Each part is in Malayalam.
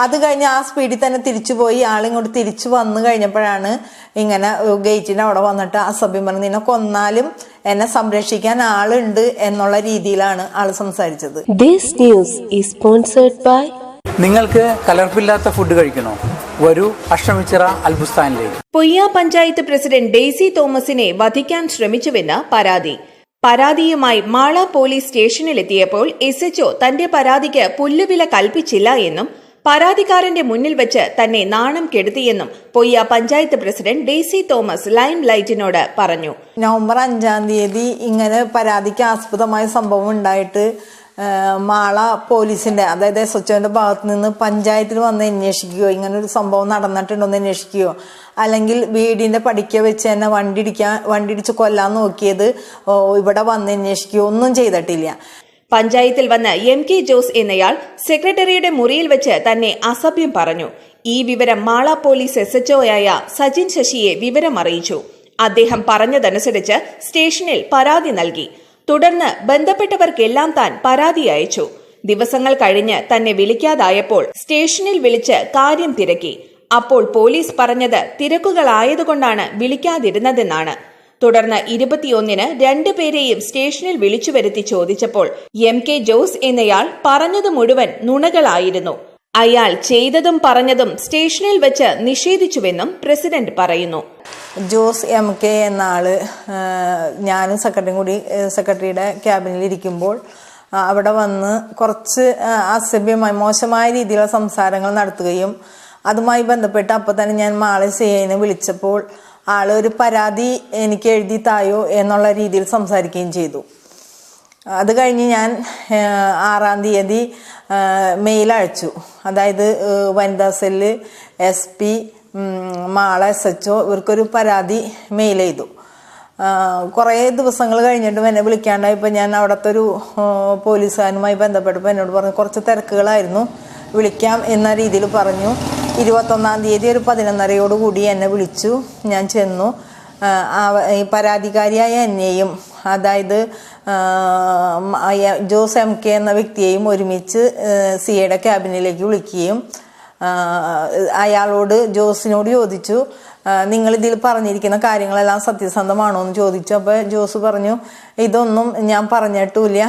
അത് കഴിഞ്ഞ് ആ സ്പീഡിൽ തന്നെ തിരിച്ചു പോയി. ആളിങ്ങോട്ട് തിരിച്ചു വന്നു കഴിഞ്ഞപ്പോഴാണ് ഇങ്ങനെ ഗേറ്റിന്റെ അവിടെ വന്നിട്ട് അസഭ്യം പറഞ്ഞു, നിന്നെ കൊന്നാലും എന്നെ സംരക്ഷിക്കാൻ ആളുണ്ട് എന്നുള്ള രീതിയിലാണ് ആള് സംസാരിച്ചത്. നിങ്ങൾക്ക് കലർപ്പില്ലാത്ത ഫുഡ് കഴിക്കണോ? വരൂ അഷ്ടമിച്ചിറ അൽബുസ്ഥാനിലേക്ക്. പൊയ്യ പഞ്ചായത്ത് പ്രസിഡന്റ് ഡെയ്സി തോമസിനെ വധിക്കാൻ ശ്രമിച്ചുവെന്ന് പരാതി. പരാതിയുമായി മാള പോലീസ് സ്റ്റേഷനിലെത്തിയപ്പോൾ SHO തന്റെ പരാതിക്ക് പുല്ലുവില കൽപ്പിച്ചില്ല എന്നും പരാതിക്കാരന്റെ മുന്നിൽ വെച്ച് തന്നെ നാണം കെടുത്തിയെന്നും പൊയ്യ പഞ്ചായത്ത് പ്രസിഡന്റ് ഡെയ്സി തോമസ് ലൈം ലൈറ്റിനോട് പറഞ്ഞു. നവംബർ 5-ാം തീയതി ഇങ്ങനെ പരാതിക്ക് ആസ്പദമായ സംഭവം ഉണ്ടായിട്ട് മാള പോലീസിന്റെ, അതായത് SHOന്റെ ഭാഗത്ത് നിന്ന് പഞ്ചായത്തിൽ വന്ന് അന്വേഷിക്കുകയോ ഇങ്ങനെ ഒരു സംഭവം നടന്നിട്ടുണ്ടോ എന്ന് അന്വേഷിക്കുകയോ അല്ലെങ്കിൽ വീടിന്റെ പടിക്ക വെച്ച് തന്നെ വണ്ടിടിച്ച് കൊല്ലാൻ നോക്കിയത് ഇവിടെ വന്ന് അന്വേഷിക്കുകയോ ഒന്നും ചെയ്തിട്ടില്ല. പഞ്ചായത്തിൽ വന്ന് MK ജോസ് എന്നയാൾ സെക്രട്ടറിയുടെ മുറിയിൽ വെച്ച് തന്നെ അസഭ്യം പറഞ്ഞു. ഈ വിവരം മാള പോലീസ് SHOയായ സജിൻ ശശിയെ വിവരമറിയിച്ചു. അദ്ദേഹം പറഞ്ഞതനുസരിച്ച് സ്റ്റേഷനിൽ പരാതി നൽകി. തുടർന്ന് ബന്ധപ്പെട്ടവർക്കെല്ലാം താൻ പരാതി അയച്ചു. ദിവസങ്ങൾ കഴിഞ്ഞ് തന്നെ വിളിക്കാതായപ്പോൾ സ്റ്റേഷനിൽ വിളിച്ച് കാര്യം തിരക്കി. അപ്പോൾ പോലീസ് പറഞ്ഞത് തിരക്കുകളായതുകൊണ്ടാണ് വിളിക്കാതിരുന്നതെന്നാണ്. തുടർന്ന് 21-ന് രണ്ടുപേരെയും സ്റ്റേഷനിൽ വിളിച്ചു വരുത്തി ചോദിച്ചപ്പോൾ MK ജോസ് എന്നയാൾ പറഞ്ഞത് മുഴുവൻ നുണകളായിരുന്നു. അയാൾ ചെയ്തതും പറഞ്ഞതും സ്റ്റേഷനിൽ വെച്ച് നിഷേധിച്ചുവെന്നും പ്രസിഡന്റ് പറയുന്നു. ജോസ് MK എന്ന ആള് ഞാനും സെക്രട്ടറിയും കൂടി സെക്രട്ടറിയുടെ ക്യാബിനിൽ ഇരിക്കുമ്പോൾ അവിടെ വന്ന് കുറച്ച് അസഭ്യമായി മോശമായ രീതിയിലുള്ള സംസാരങ്ങൾ നടത്തുകയും അതുമായി ബന്ധപ്പെട്ട് അപ്പോൾ തന്നെ ഞാൻ മാള CIനെ വിളിച്ചപ്പോൾ ആള് ഒരു പരാതി എനിക്ക് എഴുതി തായോ എന്നുള്ള രീതിയിൽ സംസാരിക്കുകയും ചെയ്തു. അത് കഴിഞ്ഞ് ഞാൻ 6-ാം തീയതി മെയിൽ അയച്ചു. അതായത് വനിതാ സെല്ല്, SP, മാള SHO ഇവർക്കൊരു പരാതി മെയിൽ ചെയ്തു. കുറേ ദിവസങ്ങൾ കഴിഞ്ഞിട്ടും എന്നെ വിളിക്കാണ്ടായപ്പോൾ ഞാൻ അവിടുത്തെ ഒരു പോലീസുകാരുമായി ബന്ധപ്പെട്ടപ്പോൾ എന്നോട് പറഞ്ഞു കുറച്ച് തിരക്കുകളായിരുന്നു, വിളിക്കാം എന്ന രീതിയിൽ പറഞ്ഞു. 21-ാം തീയതി ഒരു 11:30 എന്നെ വിളിച്ചു. ഞാൻ ചെന്നു. ഈ പരാതിക്കാരിയായ എന്നെയും അതായത് ജോസ് MK എന്ന വ്യക്തിയെയും ഒരുമിച്ച് CIയുടെ ക്യാബിനിലേക്ക് വിളിക്കുകയും അയാളോട് ജോസിനോട് ചോദിച്ചു, നിങ്ങളിതിൽ പറഞ്ഞിരിക്കുന്ന കാര്യങ്ങളെല്ലാം സത്യസന്ധമാണോ എന്ന് ചോദിച്ചു. അപ്പോൾ ജോസ് പറഞ്ഞു ഇതൊന്നും ഞാൻ പറഞ്ഞിട്ടില്ല,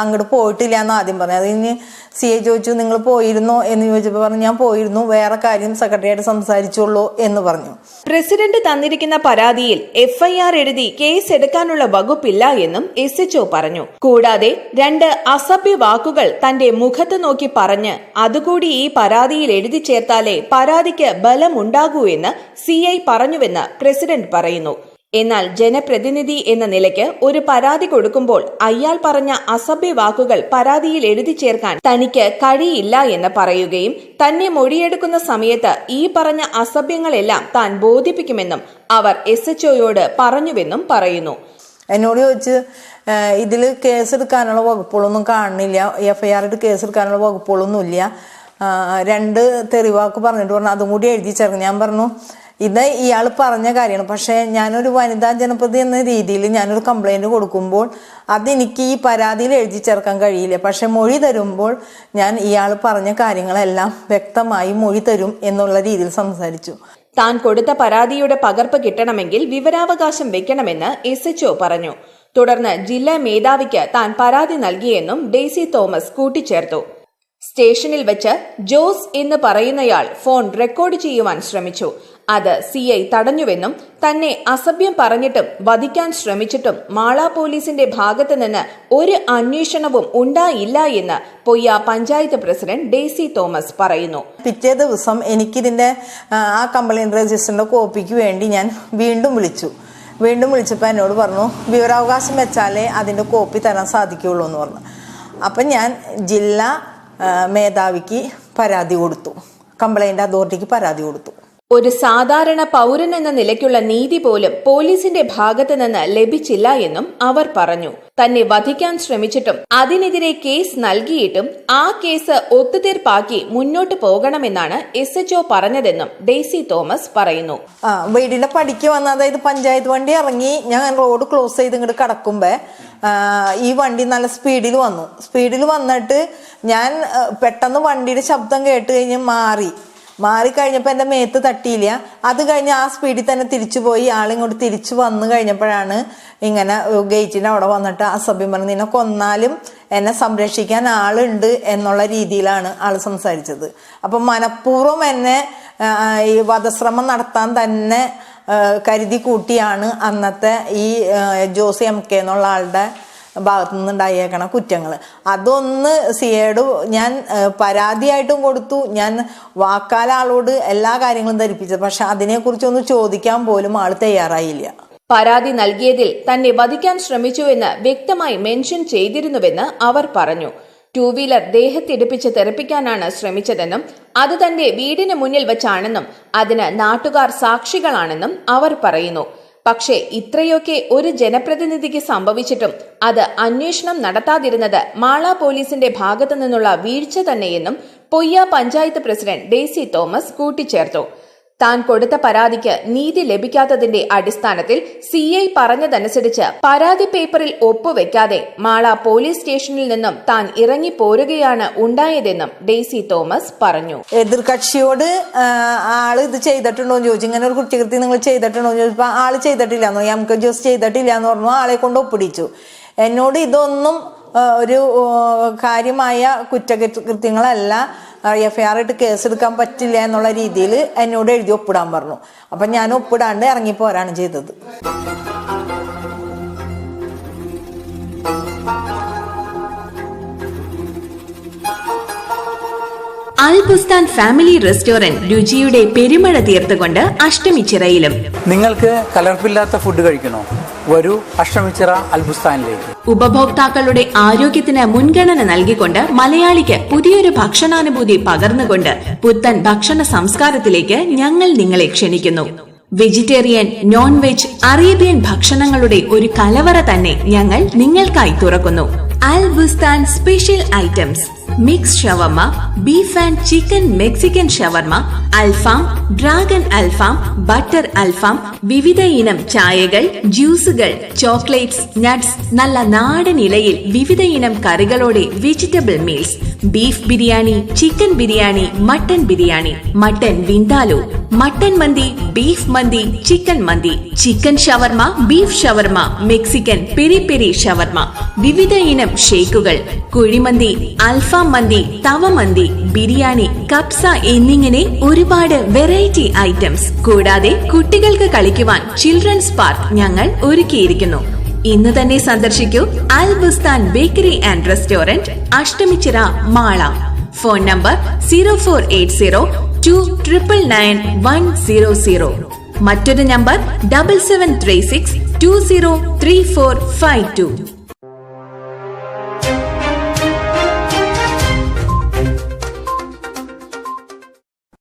അങ്ങോട്ട് പോയിട്ടില്ല എന്ന് ആദ്യം പറഞ്ഞു. അത് കഴിഞ്ഞ് CI ചോദിച്ചു നിങ്ങൾ പോയിരുന്നോ എന്ന് ചോദിച്ചപ്പോൾ പറഞ്ഞു ഞാൻ പോയിരുന്നു, വേറെ കാര്യം സെക്രട്ടറിയായിട്ട് സംസാരിച്ചുള്ളൂ എന്ന് പറഞ്ഞു. പ്രസിഡന്റ് തന്നിരിക്കുന്ന പരാതിയിൽ FIR എഴുതി കേസ് എടുക്കാനുള്ള വകുപ്പില്ല എന്നും SHO പറഞ്ഞു. കൂടാതെ 2 അസഭ്യ വാക്കുകൾ തന്റെ മുഖത്ത് നോക്കി പറഞ്ഞ് അതുകൂടി ഈ പരാതിയിൽ എഴുതി ചേർത്താലേ പരാതിക്ക് ബലമുണ്ടാകൂ എന്ന് CI പറഞ്ഞുവെന്ന് പ്രസിഡന്റ് പറയുന്നു. എന്നാൽ ജനപ്രതിനിധി എന്ന നിലയ്ക്ക് ഒരു പരാതി കൊടുക്കുമ്പോൾ അയാൾ പറഞ്ഞ അസഭ്യ വാക്കുകൾ പരാതിയിൽ എഴുതി ചേർക്കാൻ തനിക്ക് കഴിയില്ല എന്ന് പറയുകയും തന്നെ മൊഴിയെടുക്കുന്ന സമയത്ത് ഈ പറഞ്ഞ അസഭ്യങ്ങളെല്ലാം താൻ ബോധിപ്പിക്കുമെന്നും അവർ SHOയോട് പറഞ്ഞുവെന്നും പറയുന്നു. എന്നോട് ചോദിച്ച് ഇതിൽ കേസെടുക്കാനുള്ള വകുപ്പുകളൊന്നും കാണുന്നില്ല, FIR കേസെടുക്കാനുള്ള വകുപ്പുകളൊന്നുമില്ല, 2 തെറിവാക്ക് പറഞ്ഞിട്ട് പറഞ്ഞു അതും കൂടി എഴുതി ചേർക്കും. ഞാൻ പറഞ്ഞു ഇത് ഇയാൾ പറഞ്ഞ കാര്യമാണ്, പക്ഷേ ഞാനൊരു വനിതാ ജനപ്രതി എന്ന രീതിയിൽ ഞാനൊരു കംപ്ലൈന്റ് കൊടുക്കുമ്പോൾ അതെനിക്ക് ഈ പരാതിയിൽ എഴുതി ചേർക്കാൻ കഴിയില്ല. പക്ഷെ മൊഴി തരുമ്പോൾ ഞാൻ ഇയാൾ പറഞ്ഞ കാര്യങ്ങളെല്ലാം വ്യക്തമായി മൊഴി തരും എന്നുള്ള രീതിയിൽ സംസാരിച്ചു. താൻ കൊടുത്ത പരാതിയുടെ പകർപ്പ് കിട്ടണമെങ്കിൽ വിവരാവകാശം വെക്കണമെന്ന് SHO പറഞ്ഞു. തുടർന്ന് ജില്ലാ മേധാവിക്ക് താൻ പരാതി നൽകിയെന്നും ഡെയ്സി തോമസ് കൂട്ടിച്ചേർത്തു. സ്റ്റേഷനിൽ വെച്ച് ജോസ് എന്ന് പറയുന്നയാൾ ഫോൺ റെക്കോർഡ് ചെയ്യുവാൻ ശ്രമിച്ചു. അത് CI തടഞ്ഞുവെന്നും തന്നെ അസഭ്യം പറഞ്ഞിട്ടും വധിക്കാൻ ശ്രമിച്ചിട്ടും മാള പോലീസിന്റെ ഭാഗത്ത് നിന്ന് ഒരു അന്വേഷണവും ഉണ്ടായില്ല എന്ന് പൊയ്യ പഞ്ചായത്ത് പ്രസിഡന്റ് ഡെയ്സി തോമസ് പറയുന്നു. പിറ്റേ ദിവസം എനിക്കിതിന്റെ ആ കംപ്ലൈന്റ് രജിസ്റ്ററിന്റെ കോപ്പിക്ക് വേണ്ടി ഞാൻ വീണ്ടും വിളിച്ചപ്പോൾ എന്നോട് പറഞ്ഞു വിവരാവകാശം വെച്ചാലേ അതിന്റെ കോപ്പി തരാൻ സാധിക്കുകയുള്ളൂ എന്ന് പറഞ്ഞു. അപ്പം ഞാൻ ജില്ലാ മേധാവിക്ക് പരാതി കൊടുത്തു, കംപ്ലൈന്റ് അതോറിറ്റിക്ക് പരാതി കൊടുത്തു. ഒരു സാധാരണ പൗരൻ എന്ന നിലയ്ക്കുള്ള നീതി പോലും പോലീസിന്റെ ഭാഗത്തു നിന്ന് ലഭിച്ചില്ല എന്നും അവർ പറഞ്ഞു. തന്നെ വധിക്കാൻ ശ്രമിച്ചിട്ടും അതിനെതിരെ കേസ് നൽകിയിട്ടും ആ കേസ് ഒത്തുതീർപ്പാക്കി മുന്നോട്ട് പോകണമെന്നാണ് SHO പറഞ്ഞതെന്നും ഡെയ്സി തോമസ് പറയുന്നു. വീടിന്റെ പടിക്ക് വന്ന, അതായത് പഞ്ചായത്ത് വണ്ടി ഇറങ്ങി ഞാൻ റോഡ് ക്ലോസ് ചെയ്ത് ഇങ്ങോട്ട് കടക്കുമ്പോ ഈ വണ്ടി നല്ല സ്പീഡിൽ വന്നിട്ട് ഞാൻ പെട്ടെന്ന് വണ്ടിയുടെ ശബ്ദം കേട്ട് കഴിഞ്ഞ് മാറിക്കഴിഞ്ഞപ്പോൾ എൻ്റെ മേത്ത് തട്ടിയില്ല. അത് കഴിഞ്ഞ് ആ സ്പീഡിൽ തന്നെ തിരിച്ചു പോയി. ആളിങ്ങോട്ട് തിരിച്ചു വന്നു കഴിഞ്ഞപ്പോഴാണ് ഇങ്ങനെ ഗേറ്റിൻ്റെ അവിടെ വന്നിട്ട് അസഭ്യം പറഞ്ഞ് നിന്നെ കൊന്നാലും എന്നെ സംരക്ഷിക്കാൻ ആളുണ്ട് എന്നുള്ള രീതിയിലാണ് ആൾ സംസാരിച്ചത്. അപ്പം മനഃപൂർവ്വം എന്നെ ഈ വധശ്രമം നടത്താൻ തന്നെ കരുതി കൂട്ടിയാണ് അന്നത്തെ ഈ ജോസ് MK എന്നുള്ള ആളുടെ ഭാഗത്തു നിന്നുണ്ടായേക്കണ കുറ്റങ്ങൾ. അതൊന്ന് സിയോട് ഞാൻ പരാതിയായിട്ടും കൊടുത്തു. ഞാൻ വാക്കാൽ ആളോട് എല്ലാ കാര്യങ്ങളും ധരിപ്പിച്ചത്. പക്ഷെ അതിനെക്കുറിച്ചൊന്ന് ചോദിക്കാൻ പോലും ആൾ തയ്യാറായില്ല. പരാതി നൽകിയതിൽ തന്നെ വധിക്കാൻ ശ്രമിച്ചുവെന്ന് വ്യക്തമായി മെൻഷൻ ചെയ്തിരുന്നുവെന്ന് അവർ പറഞ്ഞു. 2 വീലർ ദേഹത്തിടിപ്പിച്ച് തെറിപ്പിക്കാനാണ് ശ്രമിച്ചതെന്നും അത് തന്റെ വീടിന് മുന്നിൽ വച്ചാണെന്നും അതിന് നാട്ടുകാർ സാക്ഷികളാണെന്നും അവർ പറയുന്നു. പക്ഷേ ഇത്രയൊക്കെ ഒരു ജനപ്രതിനിധിക്ക് സംഭവിച്ചിട്ടും അത് അന്വേഷണം നടത്താതിരുന്നത് മാള പോലീസിന്റെ ഭാഗത്തു നിന്നുള്ള വീഴ്ച തന്നെയെന്നും പൊയ്യ പഞ്ചായത്ത് പ്രസിഡന്റ് ഡെയ്സി തോമസ് കൂട്ടിച്ചേർത്തു. താൻ കൊടുത്ത പരാതിക്ക് നീതി ലഭിക്കാത്തതിന്റെ അടിസ്ഥാനത്തിൽ CI പറഞ്ഞതനുസരിച്ച് പരാതി പേപ്പറിൽ ഒപ്പുവെക്കാതെ മാള പോലീസ് സ്റ്റേഷനിൽ നിന്നും താൻ ഇറങ്ങി പോരുകയാണ് ഉണ്ടായതെന്നും ഡെയ്സി തോമസ് പറഞ്ഞു. എതിർകക്ഷിയോട് ആള് ഇത് ചെയ്തിട്ടുണ്ടോ എന്ന് ചോദിച്ചു. ഇങ്ങനെ ഒരു കുറ്റകൃത്യം നിങ്ങൾ ചെയ്തിട്ടുണ്ടോ എന്ന് ചോദിച്ചപ്പോൾ ആള് ചെയ്തിട്ടില്ലാന്നോ, MK ജോസ് ചെയ്തിട്ടില്ല എന്ന് പറഞ്ഞു. ആളെ കൊണ്ട് ഒപ്പിടിച്ചു. എന്നോട് ഇതൊന്നും ഒരു കാര്യമായ കുറ്റകൃത്യങ്ങളല്ല, FIR ഇട്ട് കേസെടുക്കാൻ പറ്റില്ല എന്നുള്ള രീതിയിൽ എന്നോട് എഴുതി ഒപ്പിടാൻ പറഞ്ഞു. അപ്പം ഞാൻ ഒപ്പിടാണ്ട് ഇറങ്ങിപ്പോരാണ് ചെയ്തത്. അൽബുസ്താൻ ഫാമിലി റെസ്റ്റോറന്റ് രുചിയുടെ പെരുമഴ തീർത്തുകൊണ്ട് അഷ്ടമിച്ചിറയിലും. നിങ്ങൾക്ക് കലർപ്പില്ലാത്ത ഫുഡ് കഴിക്കണോ? വരൂ അഷ്ടമിച്ചിറ അൽബുസ്താനിലേക്ക്. ഉപഭോക്താക്കളുടെ ആരോഗ്യത്തിന് മുൻഗണന നൽകിക്കൊണ്ട് മലയാളിക്ക് പുതിയൊരു ഭക്ഷണാനുഭൂതി പകർന്നുകൊണ്ട് പുത്തൻ ഭക്ഷണ സംസ്കാരത്തിലേക്ക് ഞങ്ങൾ നിങ്ങളെ ക്ഷണിക്കുന്നു. വെജിറ്റേറിയൻ, നോൺ വെജ്, അറേബ്യൻ ഭക്ഷണങ്ങളുടെ ഒരു കലവറ തന്നെ ഞങ്ങൾ നിങ്ങൾക്കായി തുറക്കുന്നു. Al Bustan special items: mix shawarma, beef and chicken Mexican shawarma, alfaham, dragon alfaham, butter alfaham, വിവിധ ഇനം ചായകൾ, ജ്യൂസുകൾ, ചോക്ലേറ്റ്സ്, നട്ട്സ്, നല്ല നാടൻ ഇലയിൽ വിവിധ ഇനം കറികളോടെ vegetable meals, beef biryani, chicken biryani, mutton biryani, mutton vindaloo, mutton mandi, beef mandi, chicken mandi, chicken shawarma, beef shawarma, Mexican peri peri shawarma, വിവിധ ഇനം ഷേക്കുകൾ, കുഴിമന്തി, അൽഫാം മന്തി, തവ മന്തി, ബിരിയാണി, കപ്സ എന്നിങ്ങനെ ഒരുപാട് വെറൈറ്റി ഐറ്റംസ്. കൂടാതെ കുട്ടികൾക്ക് കളിക്കുവാൻ ചിൽഡ്രൻസ് പാർക്ക് ഞങ്ങൾ ഒരുക്കിയിരിക്കുന്നു. ഇന്ന് തന്നെ സന്ദർശിക്കൂ Al Bustan bakery and restaurant, Ashtamichira, Mala. Phone number 0480299910. മറ്റൊരു നമ്പർ 7736203452.